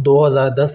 2010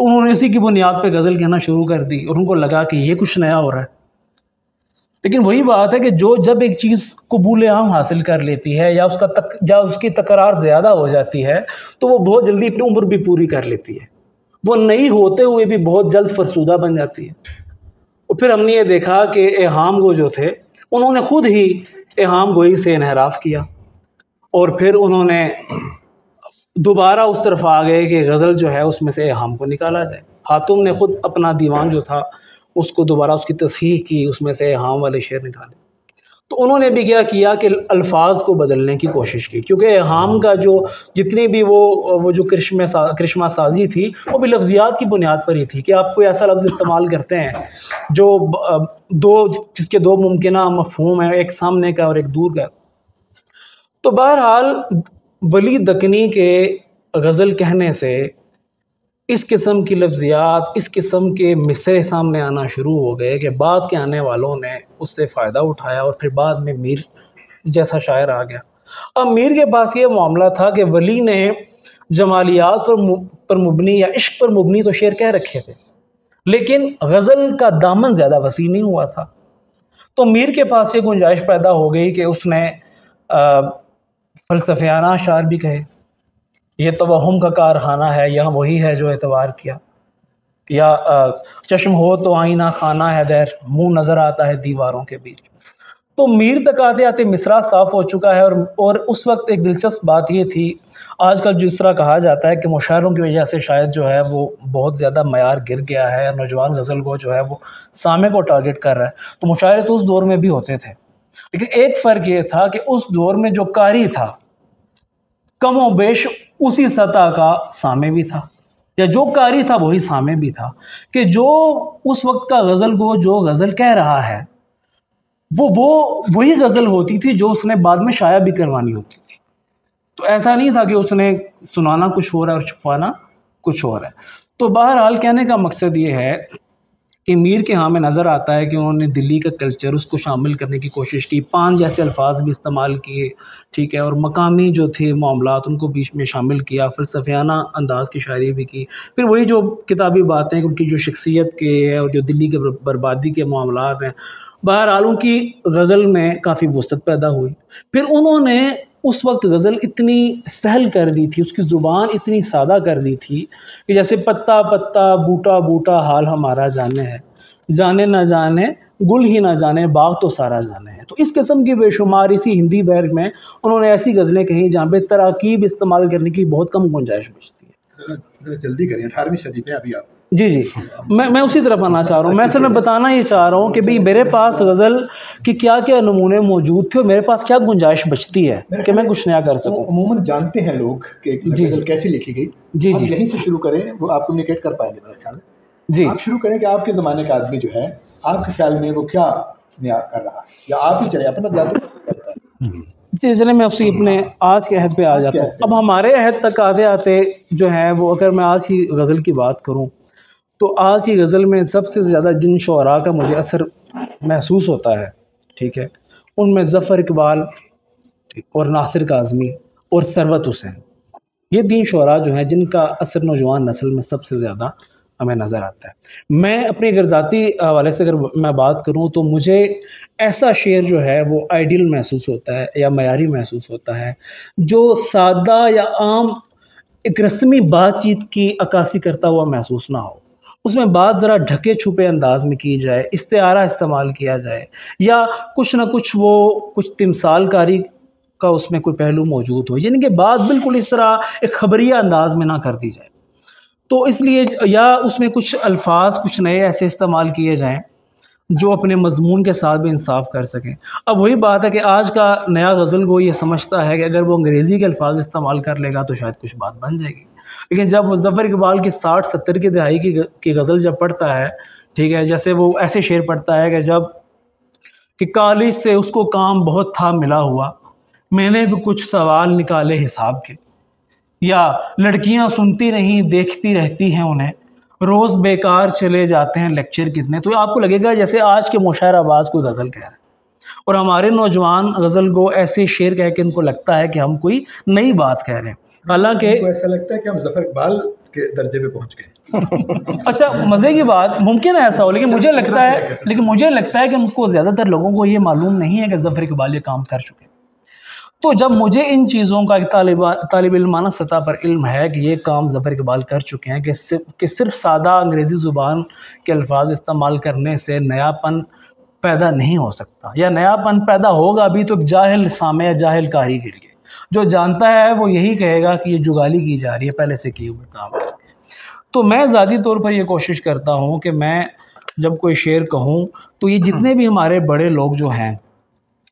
تو انہوں نے اسی کی بنیاد پہ غزل کہنا شروع کر دی اور ان کو لگا کہ یہ کچھ نیا ہو رہا ہے. لیکن وہی بات ہے کہ جب ایک چیز قبول عام حاصل کر لیتی ہے یا اس کی تکرار زیادہ ہو جاتی ہے تو وہ بہت جلدی اپنی عمر بھی پوری کر لیتی ہے، وہ نئی ہوتے ہوئے بھی بہت جلد فرسودہ بن جاتی ہے. اور پھر ہم نے یہ دیکھا کہ ایہام گو جو تھے انہوں نے خود ہی ایہام گوئی سے انحراف کیا اور پھر انہوں نے دوبارہ اس طرف آ گئے کہ غزل جو ہے اس میں سے ایہام کو نکالا جائے. حاتم نے خود اپنا دیوان جو تھا اس کو دوبارہ اس کی تصحیح کی، اس میں سے ایہام والے شعر نکالے. تو انہوں نے بھی کیا کہ الفاظ کو بدلنے کی کوشش کی، کیونکہ ایہام کا جو جتنی بھی وہ جو کرشمہ سازی تھی وہ بھی لفظیات کی بنیاد پر ہی تھی کہ آپ کوئی ایسا لفظ استعمال کرتے ہیں جو جس کے دو ممکنہ مفہوم ہیں، ایک سامنے کا اور ایک دور کا. تو بہرحال ولی دکنی کے غزل کہنے سے اس قسم کی لفظیات، اس قسم کے مصرے سامنے آنا شروع ہو گئے کہ بعد کے آنے والوں نے اس سے فائدہ اٹھایا اور پھر بعد میں میر جیسا شاعر آ گیا. اب میر کے پاس یہ معاملہ تھا کہ ولی نے جمالیات پر مبنی یا عشق پر مبنی تو شعر کہہ رکھے تھے، لیکن غزل کا دامن زیادہ وسیع نہیں ہوا تھا. تو میر کے پاس یہ گنجائش پیدا ہو گئی کہ اس نے فلسفیانہ اشعار بھی کہے، یہ توہم کا کارخانہ ہے یہاں وہی ہے جو اعتبار کیا، یا چشم ہو تو آئینہ خانہ ہے دیر منہ نظر آتا ہے دیواروں کے بیچ. تو میر تک آتے آتے مصرع صاف ہو چکا ہے. اور اس وقت ایک دلچسپ بات یہ تھی، آج کل جس طرح کہا جاتا ہے کہ مشاعروں کی وجہ سے شاید جو ہے وہ بہت زیادہ معیار گر گیا ہے، نوجوان غزل کو جو ہے وہ سامع کو ٹارگٹ کر رہا ہے. تو مشاعرے تو اس دور میں بھی ہوتے تھے، لیکن ایک فرق یہ تھا کہ اس دور میں جو قاری تھا کم و بیش اسی سطح کا سامع بھی تھا، یا جو قاری تھا وہی سامع بھی تھا، کہ جو اس وقت کا غزل کو جو غزل کہہ رہا ہے وہی غزل ہوتی تھی جو اس نے بعد میں شائع بھی کروانی ہوتی تھی. تو ایسا نہیں تھا کہ اس نے سنانا کچھ ہو رہا ہے اور چھپانا کچھ ہو رہا ہے. تو بہرحال کہنے کا مقصد یہ ہے کہ میر کے ہاں میں نظر آتا ہے کہ انہوں نے دلی کا کلچر اس کو شامل کرنے کی کوشش کی، پان جیسے الفاظ بھی استعمال کیے، ٹھیک ہے، اور مقامی جو تھے معاملات ان کو بیچ میں شامل کیا، فلسفیانہ انداز کی شاعری بھی کی. پھر وہی جو کتابی باتیں ان کی جو شخصیت کے اور جو دلی کے بربادی کے معاملات ہیں، بہرحال ان کی غزل میں کافی وسعت پیدا ہوئی. پھر انہوں نے اس وقت غزل اتنی سہل کر دی تھی، اس کی زبان اتنی سادہ کر دی تھی کہ جیسے پتا پتا بوٹا بوٹا حال ہمارا جانے ہے، جانے نہ جانے گل ہی نہ جانے باغ تو سارا جانے ہے. تو اس قسم کی بے شمار اسی ہندی بحر میں انہوں نے ایسی غزلیں کہیں جہاں پہ تراکیب استعمال کرنے کی بہت کم گنجائش بچتی ہے. جلدی کریں، 18ویں صدی میں ابھی آپ. جی میں اسی طرف آنا چاہ رہا ہوں. میں اصل میں بتانا یہ چاہ رہا ہوں کہ بھئی میرے پاس غزل کی کیا کیا نمونے موجود تھے اور میرے پاس کیا گنجائش بچتی ہے کہ میں کچھ نیا کر سکوں. عموماً جانتے ہیں لوگ کہ غزل کیسے لکھی گئی. جی ہم یہیں سے شروع کریں، وہ آپ کمیونیکیٹ کر پائیں گے میرا خیال ہے. جی آپ شروع کریں کہ آپ کے زمانے کا آدمی جو ہے آپ کے خیال میں وہ کیا نیا کر رہا ہے، یا آپ ہی چلے اپنا زیادہ کرتا ہے. جی چلے میں اسی اپنے آج کے عہد پہ آ جاتا ہوں. اب ہمارے عہد تک آتے آتے جو ہے وہ اگر میں آج کی غزل کی بات کروں تو آج کی غزل میں سب سے زیادہ جن شعراء کا مجھے اثر محسوس ہوتا ہے، ٹھیک ہے، ان میں ظفر اقبال اور ناصر کاظمی اور ثروت حسین، یہ 3 شعراء جو ہیں جن کا اثر نوجوان نسل میں سب سے زیادہ ہمیں نظر آتا ہے. میں اپنے اگر ذاتی حوالے سے اگر میں بات کروں تو مجھے ایسا شعر جو ہے وہ آئیڈیل محسوس ہوتا ہے یا معیاری محسوس ہوتا ہے جو سادہ یا عام ایک رسمی بات چیت کی عکاسی کرتا ہوا محسوس نہ ہو. اس میں بات ذرا ڈھکے چھپے انداز میں کی جائے، استعارہ استعمال کیا جائے، یا کچھ نہ کچھ تمثال کاری کا اس میں کوئی پہلو موجود ہو، یعنی کہ بات بالکل اس طرح ایک خبریہ انداز میں نہ کر دی جائے. تو اس لیے یا اس میں کچھ الفاظ کچھ نئے ایسے استعمال کیے جائیں جو اپنے مضمون کے ساتھ بھی انصاف کر سکیں. اب وہی بات ہے کہ آج کا نیا غزل گو یہ سمجھتا ہے کہ اگر وہ انگریزی کے الفاظ استعمال کر لے گا تو شاید کچھ بات بن جائے گی. لیکن جب وہ ظفر اقبال کی 60-70 کی دہائی کی غزل جب پڑھتا ہے، ٹھیک ہے، جیسے وہ ایسے شعر پڑھتا ہے کہ کالج سے اس کو کام بہت تھا ملا ہوا، میں نے بھی کچھ سوال نکالے حساب کے، یا لڑکیاں سنتی نہیں دیکھتی رہتی ہیں انہیں، روز بیکار چلے جاتے ہیں لیکچر کتنے. تو آپ کو لگے گا جیسے آج کے مشاعرہ آواز کوئی غزل کہہ رہا ہے، اور ہمارے نوجوان غزل گو ایسے شعر کہہ کے ان کو لگتا ہے کہ ہم کوئی نئی بات کہہ رہے ہیں. حالانکہ ایسا لگتا ہے کہ ہم ظفر اقبال کے درجے پہ پہنچ گئے. اچھا مزے کی بات ممکن ہے ایسا ہو، لیکن مجھے لگتا ہے کہ ہم کو زیادہ تر لوگوں کو یہ معلوم نہیں ہے کہ ظفر اقبال یہ کام کر چکے. تو جب مجھے ان چیزوں کا ایک طالب علمانہ سطح پر علم ہے کہ یہ کام ظفر اقبال کر چکے ہیں کہ صرف سادہ انگریزی زبان کے الفاظ استعمال کرنے سے نیا پن پیدا نہیں ہو سکتا، یا نیا پن پیدا ہوگا بھی تو ایک جاہل سامع یا جاہل کاری کے لیے. جو جانتا ہے وہ یہی کہے گا کہ یہ جگالی کی جا رہی ہے پہلے سے کیے ہوئے کام. تو میں ذاتی طور پر یہ کوشش کرتا ہوں کہ میں جب کوئی شعر کہوں تو یہ جتنے بھی ہمارے بڑے لوگ جو ہیں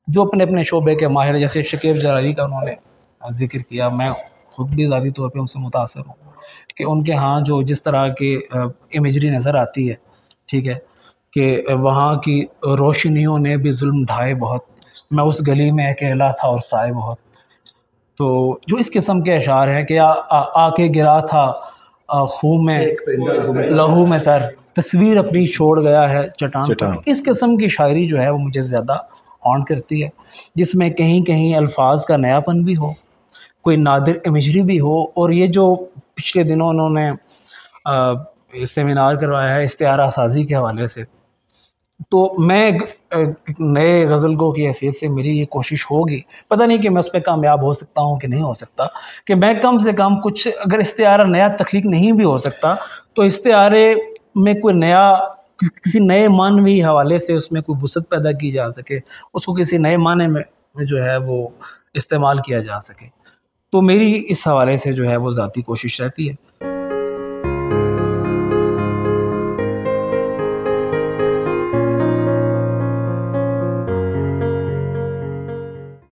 جو اپنے اپنے شعبے کے ماہر، جیسے شکیب جلالی کا انہوں نے ذکر کیا، میں خود بھی ذاتی طور پہ ان سے متاثر ہوں کہ ان کے ہاں جو جس طرح کی امیجری نظر آتی ہے، ٹھیک ہے، کہ وہاں کی روشنیوں نے بھی ظلم ڈھائے بہت، میں اس گلی میں اکیلا تھا اور سائے بہت. تو جو اس قسم کے اشعار ہیں کہ آ کے گرا تھا خون میں لہو میں تر، تصویر اپنی چھوڑ گیا ہے چٹان پر. اس قسم کی شاعری جو ہے وہ مجھے زیادہ ہانٹ کرتی ہے، جس میں کہیں کہیں الفاظ کا نیا پن بھی ہو، کوئی نادر امیجری بھی ہو. اور یہ جو پچھلے دنوں انہوں نے سیمینار کروایا ہے استعارہ سازی کے حوالے سے، تو میں ایک نئے غزل گو کی حیثیت سے میری یہ کوشش ہوگی، پتہ نہیں کہ میں اس پہ کامیاب ہو سکتا ہوں کہ نہیں ہو سکتا، کہ میں کم سے کم کچھ اگر استعارہ نیا تخلیق نہیں بھی ہو سکتا تو استعارے میں کوئی نیا کسی نئے معنوی حوالے سے اس میں کوئی وسعت پیدا کی جا سکے، اس کو کسی نئے معنی میں جو ہے وہ استعمال کیا جا سکے. تو میری اس حوالے سے جو ہے وہ ذاتی کوشش رہتی ہے.